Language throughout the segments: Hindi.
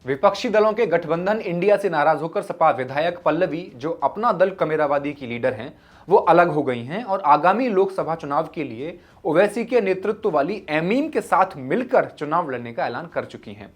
विपक्षी दलों के गठबंधन इंडिया से नाराज होकर सपा विधायक पल्लवी, जो अपना दल कमेरावादी की लीडर हैं, वो अलग हो गई हैं और आगामी लोकसभा चुनाव के लिए ओवैसी के नेतृत्व वाली एमीम के साथ मिलकर चुनाव लड़ने का ऐलान कर चुकी हैं।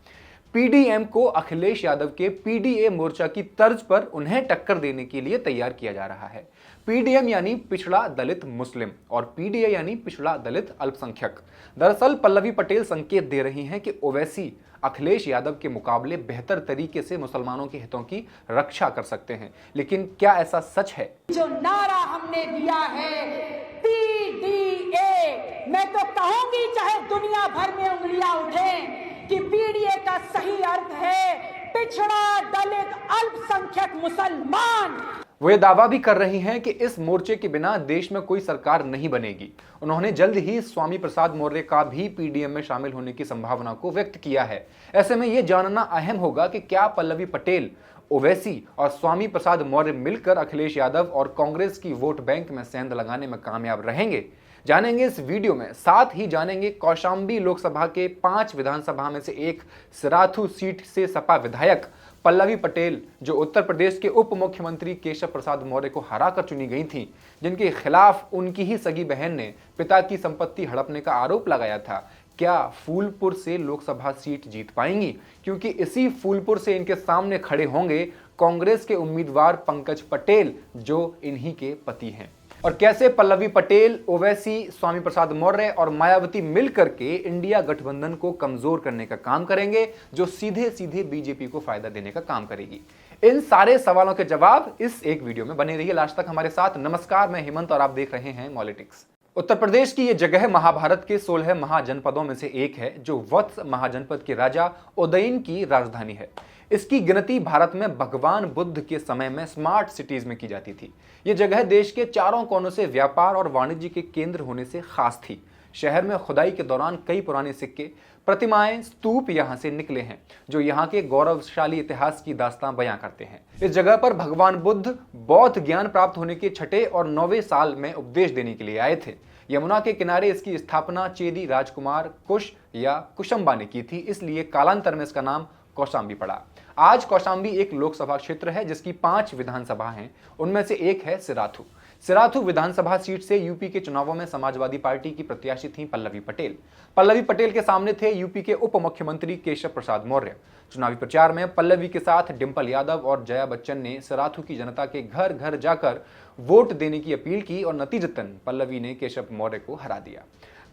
पीडीएम को अखिलेश यादव के पीडीए मोर्चा की तर्ज पर उन्हें टक्कर देने के लिए तैयार किया जा रहा है। पीडीएम यानी पिछड़ा दलित मुस्लिम और पीडीए यानी पिछड़ा दलित अल्पसंख्यक। दरअसल पल्लवी पटेल संकेत दे रही हैं कि ओवैसी अखिलेश यादव के मुकाबले बेहतर तरीके से मुसलमानों के हितों की रक्षा कर सकते हैं। लेकिन क्या ऐसा सच है? जो नारा हमने दिया है पीडीए, मैं तो कहूंगी चाहे दुनिया भर में उंगलियां उठें कि पीडीए का सही अर्थ है पिछड़ा दलित अल्पसंख्यक मुसलमान। वो ये दावा भी कर रही हैं कि इस मोर्चे के बिना देश में कोई सरकार नहीं बनेगी। उन्होंने जल्द ही स्वामी प्रसाद मौर्य का भी पीडीएम में शामिल होने की संभावना को व्यक्त किया है। ऐसे में ये जानना अहम होगा कि क्या पल्लवी पटेल, ओवैसी और स्वामी प्रसाद मौर्य मिलकर अखिलेश यादव और कांग्रेस की वोट बैंक में सेंध लगाने में कामयाब रहेंगे? जानेंगे इस वीडियो में। साथ ही जानेंगे कौशाम्बी लोकसभा के 5 विधानसभा में से एक सिराथू सीट से सपा विधायक पल्लवी पटेल, जो उत्तर प्रदेश के उप मुख्यमंत्री केशव प्रसाद मौर्य को हराकर चुनी गई थी, जिनके खिलाफ उनकी ही सगी बहन ने पिता की संपत्ति हड़पने का आरोप लगाया था, क्या फूलपुर से लोकसभा सीट जीत पाएंगी? क्योंकि इसी फूलपुर से इनके सामने खड़े होंगे कांग्रेस के उम्मीदवार पंकज पटेल, जो इन्हीं के पति हैं। और कैसे पल्लवी पटेल, ओवैसी, स्वामी प्रसाद मौर्य और मायावती मिलकर के इंडिया गठबंधन को कमजोर करने का काम करेंगे, जो सीधे सीधे बीजेपी को फायदा देने का काम करेगी। इन सारे सवालों के जवाब इस एक वीडियो में बने रहिए लास्ट तक हमारे साथ। नमस्कार, मैं हेमंत और आप देख रहे हैं मॉलिटिक्स। उत्तर प्रदेश की यह जगह महाभारत के 16 महाजनपदों में से एक है, जो वत्स महाजनपद के राजा उदयन की राजधानी है। इसकी गिनती भारत में भगवान बुद्ध के समय में स्मार्ट सिटीज में की जाती थी। यह जगह देश के चारों कोनों से व्यापार और वाणिज्य के केंद्र होने से खास थी। शहर में खुदाई के दौरान कई पुराने सिक्के, प्रतिमाएं, स्तूप यहां से निकले हैं, जो यहां के गौरवशाली इतिहास की दास्तां बयां करते हैं। इस जगह पर भगवान बुद्ध बौद्ध ज्ञान प्राप्त होने के 6ठे और 9वें साल में उपदेश देने के लिए आए थे। यमुना के किनारे इसकी स्थापना चेदी राजकुमार कुश या कुशंबा ने की थी, इसलिए कालांतर में इसका नाम कौशाम्बी पड़ा। आज कौशाम्बी एक लोकसभा क्षेत्र है जिसकी 5 विधानसभा हैं। उनमें से एक है सिराथू। सिराथू विधानसभा सीट से यूपी के चुनावों में समाजवादी पार्टी की प्रत्याशी थी पल्लवी पटेल। पल्लवी पटेल के सामने थे यूपी के उप मुख्यमंत्री केशव प्रसाद मौर्य। चुनावी प्रचार में पल्लवी के साथ डिंपल यादव और जया बच्चन ने सिराथू की जनता के घर घर जाकर वोट देने की अपील की और नतीजतन पल्लवी ने केशव मौर्य को हरा दिया।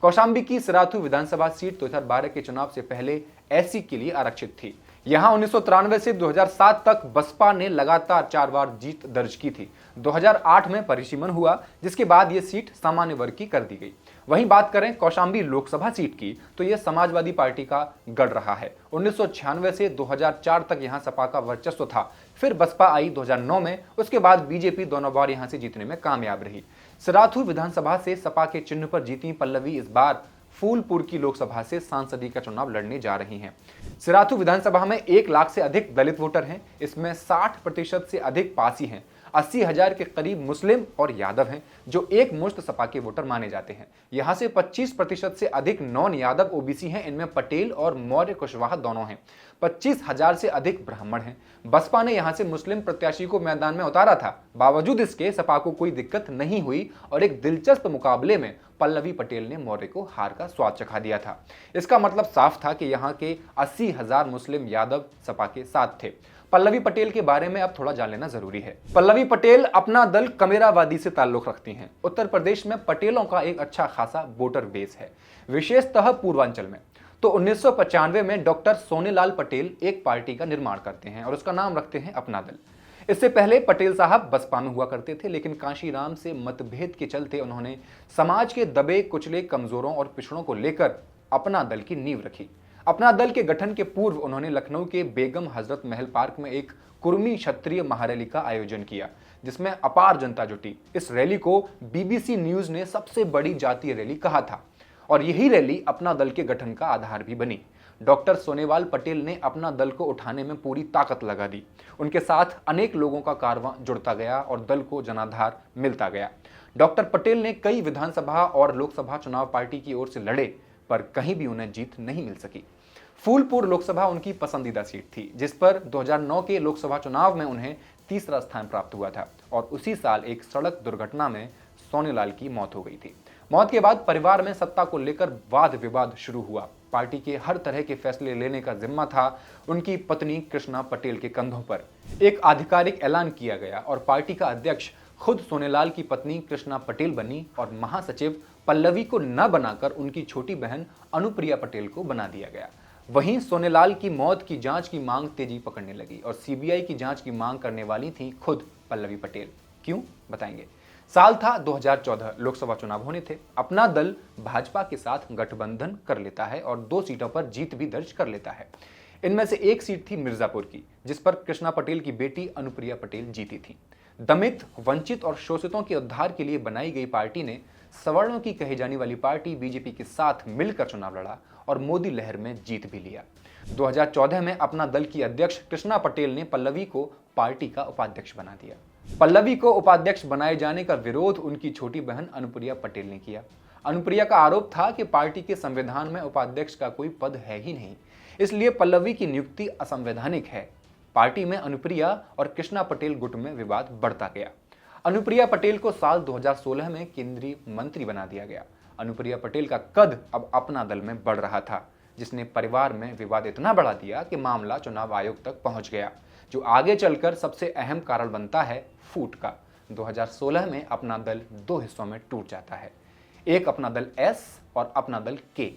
कौशाम्बी की सिराथू विधानसभा सीट 2012 के चुनाव से पहले एससी के लिए आरक्षित थी। यहां 1993 से 2007 तक बसपा ने लगातार 4 बार जीत दर्ज की थी। 2008 में परिसीमन हुआ, जिसके बाद यह सीट सामान्य वर्ग की कर दी गई। वहीं बात करें कौशाम्बी लोकसभा सीट की, तो यह समाजवादी पार्टी का गढ़ रहा है। 1996 से 2004 तक यहां सपा का वर्चस्व था। फिर बसपा आई 2009 में, उसके बाद बीजेपी दोनों बार यहां से जीतने में कामयाब रही। सिराथू विधानसभा से सपा के चिन्ह पर जीती पल्लवी इस बार फूलपुर की लोकसभा से सांसदी का चुनाव लड़ने जा रही हैं। सिराथू विधानसभा में 1 लाख से अधिक दलित वोटर हैं। इसमें 60% से अधिक पासी हैं। 80,000 के करीब मुस्लिम और यादव हैं, जो एक मुश्त सपा के वोटर माने जाते हैं। यहां से 25% से अधिक नॉन यादव ओबीसी हैं। इनमें पटेल और मौर्य कुशवाहा दोनों हैं। 25,000 से अधिक ब्राह्मण हैं। बसपा ने यहां से मुस्लिम प्रत्याशी को मैदान में उतारा था। बावजूद इसके सपा को कोई दिक्कत नहीं हुई और एक दिलचस्प मुकाबले में पल्लवी पटेल ने मौर्य को हार का स्वाद चखा दिया था। इसका मतलब साफ था कि यहां के 80,000 मुस्लिम यादव सपा के साथ थे। पल्लवी पटेल के बारे में अब थोड़ा जान लेना जरूरी है। पल्लवी पटेल अपना दल कमेरावादी से ताल्लुक रखती हैं। उत्तर प्रदेश में पटेलों का एक अच्छा खासा वोटर बेस है, विशेषतः पूर्वांचल में। तो 1995 में डॉक्टर सोनेलाल पटेल एक पार्टी का निर्माण करते हैं और उसका नाम रखते हैं अपना दल। इससे पहले पटेल साहब बसपा में हुआ करते थे, लेकिन कांशीराम से मतभेद के चलते उन्होंने समाज के दबे कुचले, कमजोरों और पिछड़ों को लेकर अपना दल की नींव रखी। अपना दल के गठन के पूर्व उन्होंने लखनऊ के बेगम हजरत महल पार्क में एक कुर्मी क्षत्रिय महारैली का आयोजन किया, जिसमें अपार जनता जुटी। इस रैली को बीबीसी न्यूज ने सबसे बड़ी जातीय रैली कहा था और यही रैली अपना दल के गठन का आधार भी बनी। डॉक्टर सोनेवाल पटेल ने अपना दल को उठाने में पूरी ताकत लगा दी। उनके साथ अनेक लोगों का कारवां जुड़ता गया और दल को जनाधार मिलता गया। डॉक्टर पटेल ने कई विधानसभा और लोकसभा चुनाव पार्टी की ओर से लड़े, पर कहीं भी उन्हें जीत नहीं मिल सकी। फूलपुर लोकसभा उनकी पसंदीदा सीट थी, जिस पर 2009 के लोकसभा चुनाव में उन्हें तीसरा स्थान प्राप्त हुआ था और उसी साल एक सड़क दुर्घटना में सोनेलाल की मौत हो गई थी। मौत के बाद परिवार में सत्ता को लेकर वाद विवाद शुरू हुआ। पार्टी के हर तरह के फैसले लेने का जिम्मा था उनकी पत्नी कृष्णा पटेल के कंधों पर। एक आधिकारिक ऐलान किया गया और पार्टी का अध्यक्ष खुद सोनेलाल की पत्नी कृष्णा पटेल बनी और महासचिव पल्लवी को न बनाकर उनकी छोटी बहन अनुप्रिया पटेल को बना दिया गया। वहीं सोनेलाल की मौत की जांच की मांग तेजी पकड़ने लगी और सीबीआई की जांच की मांग करने वाली थी खुद पल्लवी पटेल। क्यों, बताएंगे। साल था 2014, लोकसभा चुनाव होने थे। अपना दल भाजपा के साथ गठबंधन कर लेता है और 2 सीटों पर जीत भी दर्ज कर लेता है। इनमें से एक सीट थी मिर्जापुर की, जिस पर कृष्णा पटेल की बेटी अनुप्रिया पटेल जीती थी। दमित, वंचित और शोषितों के उद्धार के लिए बनाई गई पार्टी ने सवर्णों की कही जाने वाली पार्टी बीजेपी के साथ मिलकर चुनाव लड़ा और मोदी लहर में जीत भी लिया। 2014 में अपना दल की अध्यक्ष कृष्णा पटेल ने पल्लवी को पार्टी का उपाध्यक्ष बना दिया। पल्लवी को उपाध्यक्ष बनाए जाने का विरोध उनकी छोटी बहन अनुप्रिया पटेल ने किया। अनुप्रिया का आरोप था कि पार्टी के संविधान में उपाध्यक्ष का कोई पद है ही नहीं, इसलिए पल्लवी की नियुक्ति असंवैधानिक है। पार्टी में अनुप्रिया और कृष्णा पटेल गुट में विवाद बढ़ता गया। अनुप्रिया पटेल को साल 2016 में केंद्रीय मंत्री बना दिया गया। अनुप्रिया पटेल का कद अब अपना दल में बढ़ रहा था, जिसने परिवार में विवाद इतना बढ़ा दिया कि मामला चुनाव आयोग तक पहुंच गया, जो आगे चलकर सबसे अहम कारण बनता है फूट का। 2016 में अपना दल 2 हिस्सों में टूट जाता है, एक अपना दल एस और अपना दल के।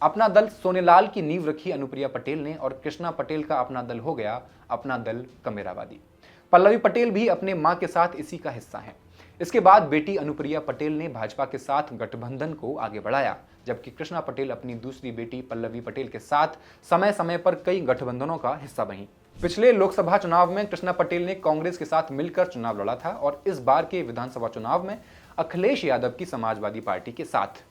अपना दल सोनेलाल की नींव रखी अनुप्रिया पटेल ने और कृष्णा पटेल का अपना दल हो गया अपना दल कमेरावादी। पल्लवी पटेल भी अपने मां के साथ इसी का हिस्सा हैं। इसके बाद बेटी अनुप्रिया पटेल ने भाजपा के साथ गठबंधन को आगे बढ़ाया, जबकि कृष्णा पटेल अपनी दूसरी बेटी पल्लवी पटेल के साथ समय समय पर कई गठबंधनों का हिस्सा बनी। पिछले लोकसभा चुनाव में कृष्णा पटेल ने कांग्रेस के साथ मिलकर चुनाव लड़ा था और इस बार के विधानसभा चुनाव में अखिलेश यादव की समाजवादी पार्टी के साथ।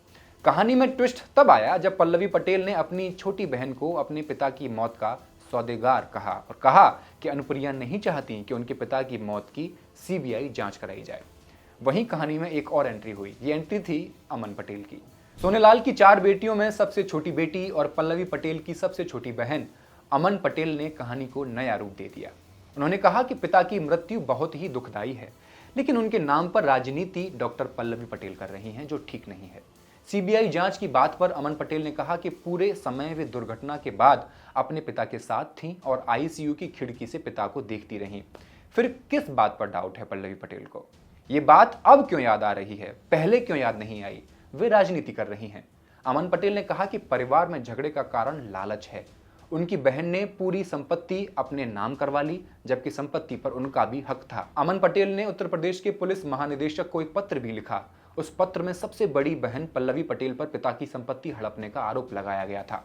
कहानी में ट्विस्ट तब आया जब पल्लवी पटेल ने अपनी छोटी बहन को अपने पिता की मौत का सौदेगार कहा और कहा कि अनुप्रिया नहीं चाहती कि उनके पिता की मौत की सीबीआई जांच कराई जाए। वहीं कहानी में एक और एंट्री हुई। ये एंट्री थी अमन पटेल की। सोनेलाल की 4 बेटियों में सबसे छोटी बेटी और पल्लवी पटेल की सबसे छोटी बहन अमन पटेल ने कहानी को नया रूप दे दिया। उन्होंने कहा कि पिता की मृत्यु बहुत ही दुखदायी है, लेकिन उनके नाम पर राजनीति डॉक्टर पल्लवी पटेल कर रही हैं, जो ठीक नहीं है। सीबीआई जांच की बात पर अमन पटेल ने कहा कि पूरे समय वे दुर्घटना के बाद अपने पिता के साथ थीं और आईसीयू की खिड़की से पिता को देखती रहीं। फिर किस बात पर डाउट है पल्लवी पटेल को? ये बात अब क्यों याद आ रही है, पहले क्यों याद नहीं आई? वे राजनीति कर रही हैं। अमन पटेल ने कहा कि परिवार में झगड़े का कारण लालच है। उनकी बहन ने पूरी संपत्ति अपने नाम करवा ली, जबकि संपत्ति पर उनका भी हक था। अमन पटेल ने उत्तर प्रदेश के पुलिस महानिदेशक को एक पत्र भी लिखा। उस पत्र में सबसे बड़ी बहन पल्लवी पटेल पर पिता की संपत्ति हड़पने का आरोप लगाया गया था।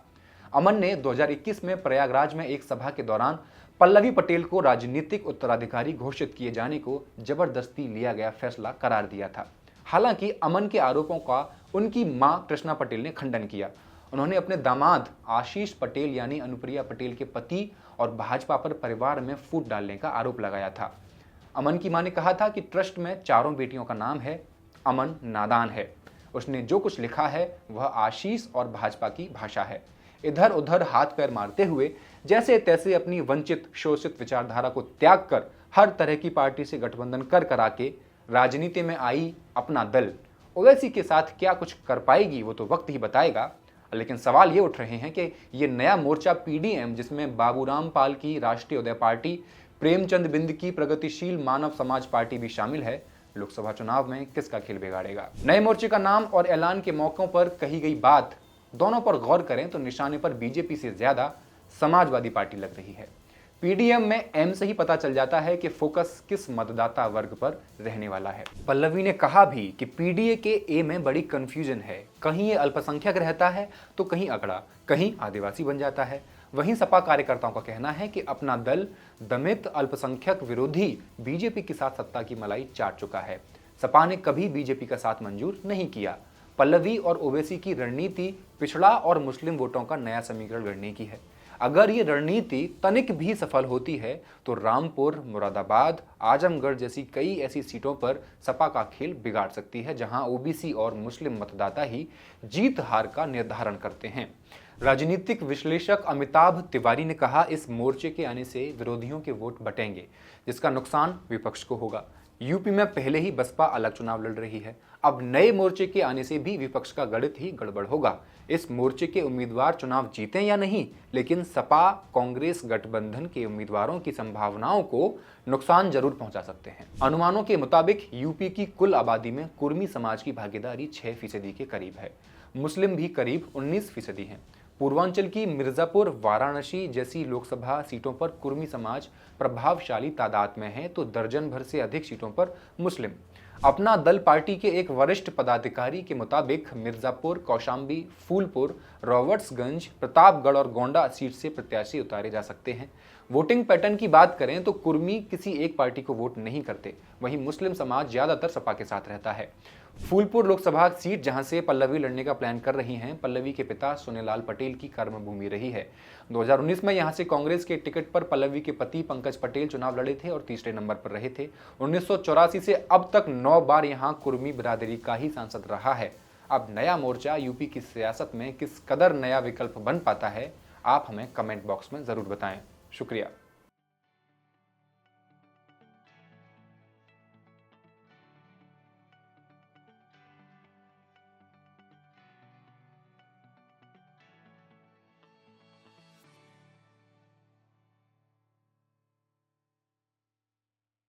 अमन ने 2021 में प्रयागराज में एक सभा के दौरान पल्लवी पटेल को राजनीतिक उत्तराधिकारी घोषित किए जाने को जबरदस्ती लिया गया फैसला करार दिया था। हालांकि अमन के आरोपों का उनकी मां कृष्णा पटेल ने खंडन किया। उन्होंने अपने दामाद आशीष पटेल यानी अनुप्रिया पटेल के पति और भाजपा पर परिवार में फूट डालने का आरोप लगाया था। अमन की मां ने कहा था कि ट्रस्ट में 4 बेटियों का नाम है। अमन नादान है, उसने जो कुछ लिखा है वह आशीष और भाजपा की भाषा है। इधर उधर हाथ पैर मारते हुए जैसे तैसे अपनी वंचित शोषित विचारधारा को त्याग कर हर तरह की पार्टी से गठबंधन कर करा के राजनीति में आई अपना दल ओवैसी के साथ क्या कुछ कर पाएगी वो तो वक्त ही बताएगा। लेकिन सवाल ये उठ रहे हैं कि ये नया मोर्चा पीडीएम, जिसमें बाबूराम पाल की राष्ट्रीय उदय पार्टी, प्रेमचंद बिंद की प्रगतिशील मानव समाज पार्टी भी शामिल है, लोकसभा चुनाव में किसका खेल बिगाड़ेगा? नए मोर्चे का नाम और ऐलान के मौकों पर कही गई बात दोनों पर गौर करें तो निशाने पर बीजेपी से ज्यादा समाजवादी पार्टी लग रही है। पीडीएम में एम से ही पता चल जाता है कि फोकस किस मतदाता वर्ग पर रहने वाला है। पल्लवी ने कहा भी कि पीडीए के ए में बड़ी कंफ्यूजन है, कहीं ये अल्पसंख्यक रहता है तो कहीं अगड़ा, कहीं आदिवासी बन जाता है। वहीं सपा कार्यकर्ताओं का कहना है कि अपना दल दमित अल्पसंख्यक विरोधी बीजेपी के साथ सत्ता की मलाई चाट चुका है। सपा ने कभी बीजेपी का साथ मंजूर नहीं किया। पल्लवी और ओवैसी की रणनीति पिछड़ा और मुस्लिम वोटों का नया समीकरण गढ़ने की है। अगर ये रणनीति तनिक भी सफल होती है तो रामपुर, मुरादाबाद, आजमगढ़ जैसी कई ऐसी सीटों पर सपा का खेल बिगाड़ सकती है, जहां ओबीसी और मुस्लिम मतदाता ही जीत हार का निर्धारण करते हैं। राजनीतिक विश्लेषक अमिताभ तिवारी ने कहा, इस मोर्चे के आने से विरोधियों के वोट बटेंगे, जिसका नुकसान विपक्ष को होगा। यूपी में पहले ही बसपा अलग चुनाव लड़ रही है, अब नए मोर्चे के आने से भी विपक्ष का गणित ही गड़बड़ होगा। इस मोर्चे के उम्मीदवार चुनाव जीतें या नहीं, लेकिन सपा कांग्रेस गठबंधन के उम्मीदवारों की संभावनाओं को नुकसान जरूर पहुंचा सकते हैं। अनुमानों के मुताबिक यूपी की कुल आबादी में कुर्मी समाज की भागीदारी 6% के करीब है। मुस्लिम भी करीब 19% हैं। पूर्वांचल की मिर्जापुर, वाराणसी जैसी लोकसभा सीटों पर कुर्मी समाज प्रभावशाली तादाद में है, तो दर्जन भर से अधिक सीटों पर मुस्लिम। अपना दल पार्टी के एक वरिष्ठ पदाधिकारी के मुताबिक मिर्जापुर, कौशाम्बी, फूलपुर, रॉबर्ट्सगंज, प्रतापगढ़ और गोंडा सीट से प्रत्याशी उतारे जा सकते हैं। वोटिंग पैटर्न की बात करें तो कुर्मी किसी एक पार्टी को वोट नहीं करते, वहीं मुस्लिम समाज ज्यादातर सपा के साथ रहता है। फूलपुर लोकसभा सीट जहां से पल्लवी लड़ने का प्लान कर रही हैं, पल्लवी के पिता सोनेलाल पटेल की कर्मभूमि रही है। 2019 में यहां से कांग्रेस के टिकट पर पल्लवी के पति पंकज पटेल चुनाव लड़े थे और तीसरे नंबर पर रहे थे। 1984 से अब तक 9 बार यहां कुर्मी बिरादरी का ही सांसद रहा है। अब नया मोर्चा यूपी की सियासत में किस कदर नया विकल्प बन पाता है, आप हमें कमेंट बॉक्स में जरूर बताएं। शुक्रिया।